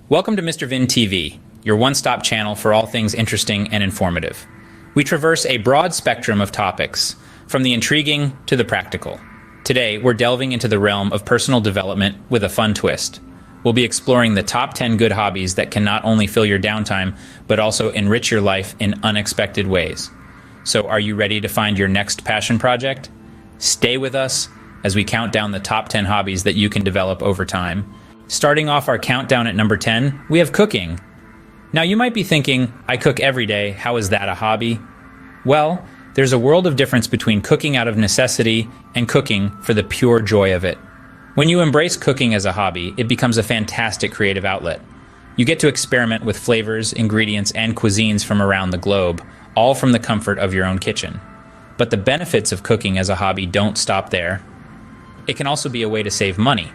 Welcome to Mr. Vin TV, your one-stop channel for all things interesting and informative. We traverse a broad spectrum of topics, from the intriguing to the practical. Today, we're delving into the realm of personal development with a fun twist. We'll be exploring the top 10 good hobbies that can not only fill your downtime, but also enrich your life in unexpected ways. So are you ready to find your next passion project? Stay with us as we count down the top 10 hobbies that you can develop over time. Starting off our countdown at number 10, we have cooking. Now you might be thinking, I cook every day, how is that a hobby? Well, there's a world of difference between cooking out of necessity and cooking for the pure joy of it. When you embrace cooking as a hobby, it becomes a fantastic creative outlet. You get to experiment with flavors, ingredients, and cuisines from around the globe, all from the comfort of your own kitchen. But the benefits of cooking as a hobby don't stop there. It can also be a way to save money.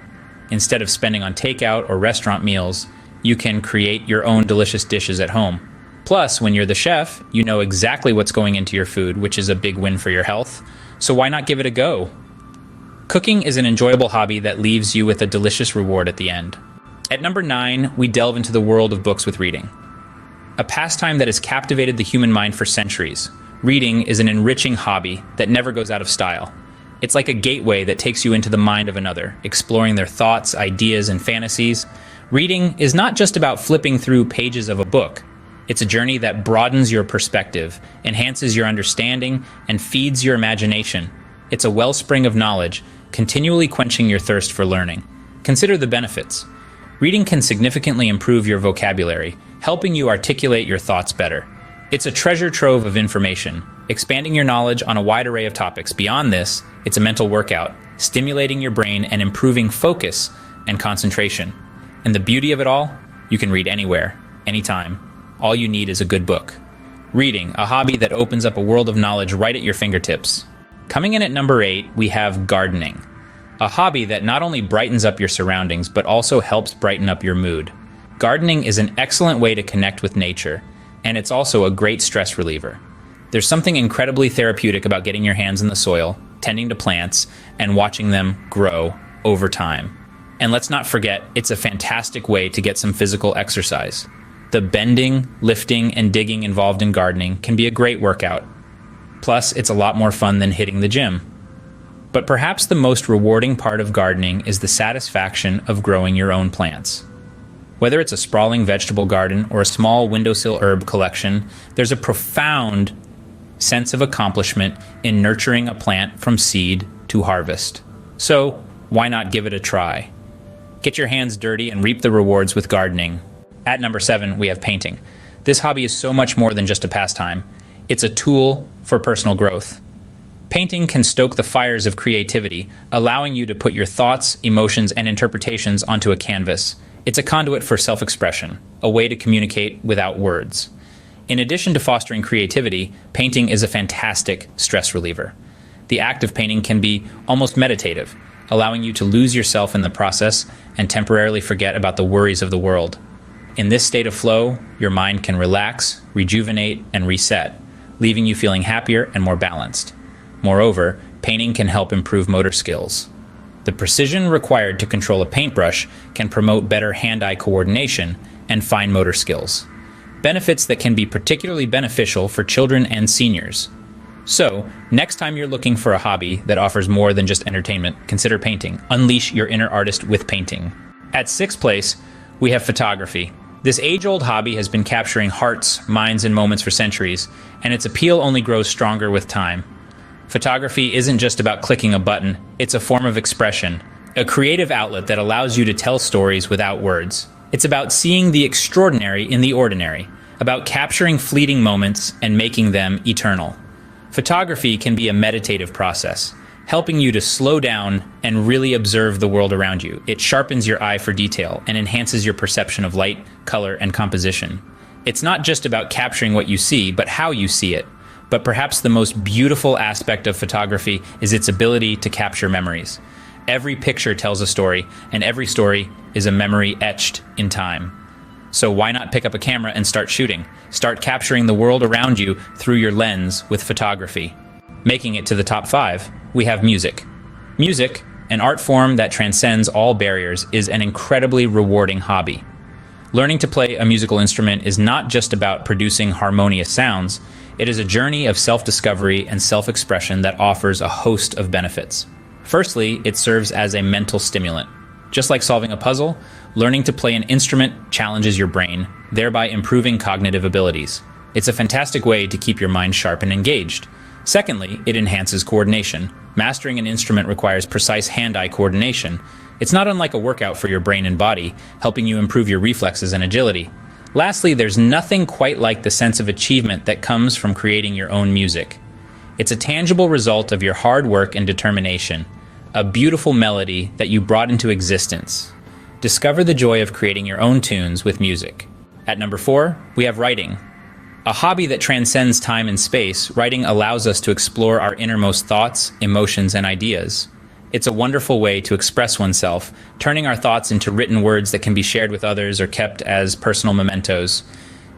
Instead of spending on takeout or restaurant meals, you can create your own delicious dishes at home. Plus, when you're the chef, you know exactly what's going into your food, which is a big win for your health. So why not give it a go? Cooking is an enjoyable hobby that leaves you with a delicious reward at the end. At number 9, we delve into the world of books with reading. A pastime that has captivated the human mind for centuries. Reading is an enriching hobby that never goes out of style. It's like a gateway that takes you into the mind of another, exploring their thoughts, ideas, and fantasies. Reading is not just about flipping through pages of a book. It's a journey that broadens your perspective, enhances your understanding, and feeds your imagination. It's a wellspring of knowledge, continually quenching your thirst for learning. Consider the benefits. Reading can significantly improve your vocabulary, helping you articulate your thoughts better. It's a treasure trove of information, expanding your knowledge on a wide array of topics. Beyond this, it's a mental workout, stimulating your brain and improving focus and concentration. And the beauty of it all, you can read anywhere, anytime. All you need is a good book. Reading, a hobby that opens up a world of knowledge right at your fingertips. Coming in at number 8, we have gardening. A hobby that not only brightens up your surroundings, but also helps brighten up your mood. Gardening is an excellent way to connect with nature, and it's also a great stress reliever. There's something incredibly therapeutic about getting your hands in the soil, tending to plants, and watching them grow over time. And let's not forget, it's a fantastic way to get some physical exercise. The bending, lifting, and digging involved in gardening can be a great workout. Plus, it's a lot more fun than hitting the gym. But perhaps the most rewarding part of gardening is the satisfaction of growing your own plants. Whether it's a sprawling vegetable garden or a small windowsill herb collection, there's a profound sense of accomplishment in nurturing a plant from seed to harvest. So, why not give it a try? Get your hands dirty and reap the rewards with gardening. At number 7, we have painting. This hobby is so much more than just a pastime. It's a tool for personal growth. Painting can stoke the fires of creativity, allowing you to put your thoughts, emotions, and interpretations onto a canvas. It's a conduit for self-expression, a way to communicate without words. In addition to fostering creativity, painting is a fantastic stress reliever. The act of painting can be almost meditative, allowing you to lose yourself in the process and temporarily forget about the worries of the world. In this state of flow, your mind can relax, rejuvenate, and reset, leaving you feeling happier and more balanced. Moreover, painting can help improve motor skills. The precision required to control a paintbrush can promote better hand-eye coordination and fine motor skills. Benefits that can be particularly beneficial for children and seniors. So, next time you're looking for a hobby that offers more than just entertainment, consider painting. Unleash your inner artist with painting. At 6th place, we have photography. This age-old hobby has been capturing hearts, minds, and moments for centuries, and its appeal only grows stronger with time. Photography isn't just about clicking a button, it's a form of expression, a creative outlet that allows you to tell stories without words. It's about seeing the extraordinary in the ordinary, about capturing fleeting moments and making them eternal. Photography can be a meditative process, helping you to slow down and really observe the world around you. It sharpens your eye for detail and enhances your perception of light, color, and composition. It's not just about capturing what you see, but how you see it. But perhaps the most beautiful aspect of photography is its ability to capture memories. Every picture tells a story, and every story is a memory etched in time. So why not pick up a camera and start shooting? Start capturing the world around you through your lens with photography. Making it to the top 5, we have music. Music, an art form that transcends all barriers, is an incredibly rewarding hobby. Learning to play a musical instrument is not just about producing harmonious sounds, it is a journey of self-discovery and self-expression that offers a host of benefits. Firstly, it serves as a mental stimulant. Just like solving a puzzle, learning to play an instrument challenges your brain, thereby improving cognitive abilities. It's a fantastic way to keep your mind sharp and engaged. Secondly, it enhances coordination. Mastering an instrument requires precise hand-eye coordination. It's not unlike a workout for your brain and body, helping you improve your reflexes and agility. Lastly, there's nothing quite like the sense of achievement that comes from creating your own music. It's a tangible result of your hard work and determination, a beautiful melody that you brought into existence. Discover the joy of creating your own tunes with music. At number 4, we have writing. A hobby that transcends time and space, writing allows us to explore our innermost thoughts, emotions, and ideas. It's a wonderful way to express oneself, turning our thoughts into written words that can be shared with others or kept as personal mementos.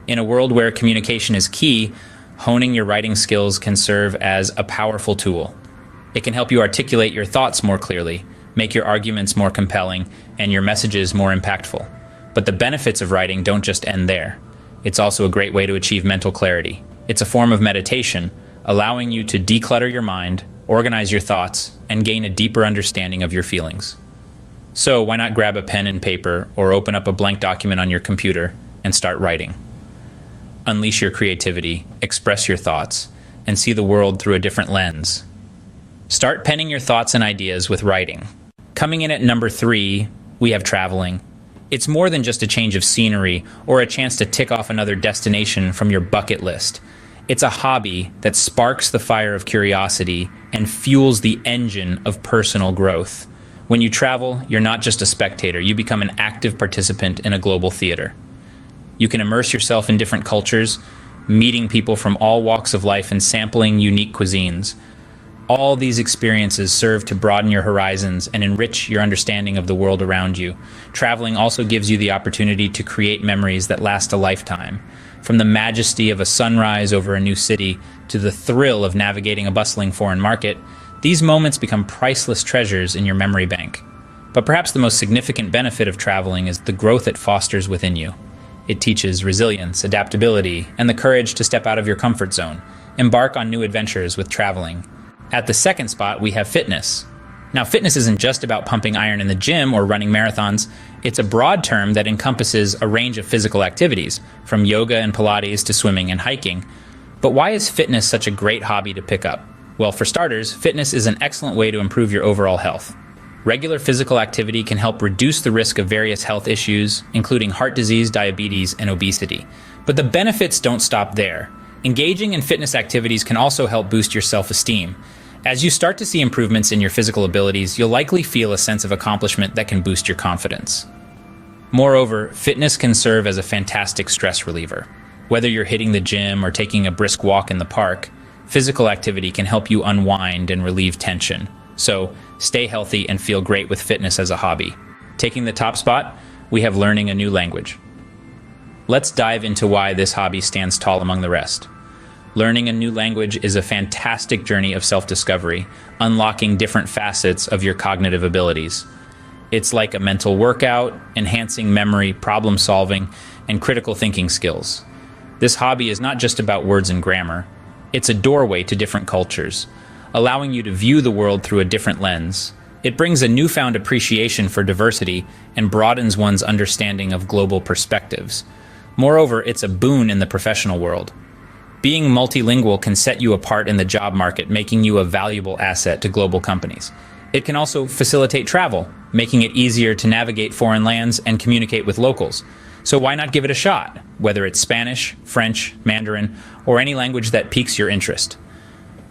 In a world where communication is key, honing your writing skills can serve as a powerful tool. It can help you articulate your thoughts more clearly, make your arguments more compelling, and your messages more impactful. But the benefits of writing don't just end there. It's also a great way to achieve mental clarity. It's a form of meditation, allowing you to declutter your mind, organize your thoughts, and gain a deeper understanding of your feelings. So why not grab a pen and paper or open up a blank document on your computer and start writing? Unleash your creativity, express your thoughts, and see the world through a different lens. Start penning your thoughts and ideas with writing. Coming in at number 3, we have traveling. It's more than just a change of scenery or a chance to tick off another destination from your bucket list. It's a hobby that sparks the fire of curiosity and fuels the engine of personal growth. When you travel, you're not just a spectator, you become an active participant in a global theater. You can immerse yourself in different cultures, meeting people from all walks of life and sampling unique cuisines. All these experiences serve to broaden your horizons and enrich your understanding of the world around you. Traveling also gives you the opportunity to create memories that last a lifetime. From the majesty of a sunrise over a new city to the thrill of navigating a bustling foreign market, these moments become priceless treasures in your memory bank. But perhaps the most significant benefit of traveling is the growth it fosters within you. It teaches resilience, adaptability, and the courage to step out of your comfort zone. Embark on new adventures with traveling. At the second spot, we have fitness. Now, fitness isn't just about pumping iron in the gym or running marathons. It's a broad term that encompasses a range of physical activities, from yoga and Pilates to swimming and hiking. But why is fitness such a great hobby to pick up? Well, for starters, fitness is an excellent way to improve your overall health. Regular physical activity can help reduce the risk of various health issues, including heart disease, diabetes, and obesity. But the benefits don't stop there. Engaging in fitness activities can also help boost your self-esteem. As you start to see improvements in your physical abilities, you'll likely feel a sense of accomplishment that can boost your confidence. Moreover, fitness can serve as a fantastic stress reliever. Whether you're hitting the gym or taking a brisk walk in the park, physical activity can help you unwind and relieve tension. So, stay healthy and feel great with fitness as a hobby. Taking the top spot, we have learning a new language. Let's dive into why this hobby stands tall among the rest. Learning a new language is a fantastic journey of self-discovery, unlocking different facets of your cognitive abilities. It's like a mental workout, enhancing memory, problem-solving, and critical thinking skills. This hobby is not just about words and grammar. It's a doorway to different cultures, allowing you to view the world through a different lens. It brings a newfound appreciation for diversity and broadens one's understanding of global perspectives. Moreover, it's a boon in the professional world. Being multilingual can set you apart in the job market, making you a valuable asset to global companies. It can also facilitate travel, making it easier to navigate foreign lands and communicate with locals. So why not give it a shot, whether it's Spanish, French, Mandarin, or any language that piques your interest?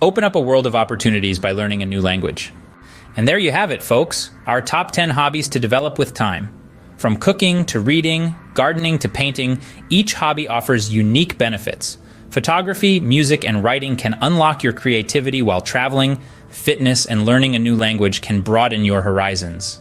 Open up a world of opportunities by learning a new language. And there you have it, folks, our top 10 hobbies to develop with time. From cooking to reading, gardening to painting, each hobby offers unique benefits. Photography, music, and writing can unlock your creativity, while traveling, fitness, and learning a new language can broaden your horizons.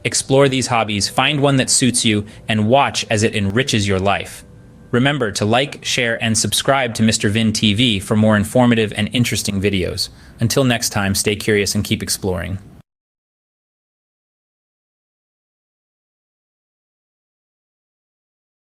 Explore these hobbies, find one that suits you, and watch as it enriches your life. Remember to like, share, and subscribe to Mr. Vin TV for more informative and interesting videos. Until next time, stay curious and keep exploring.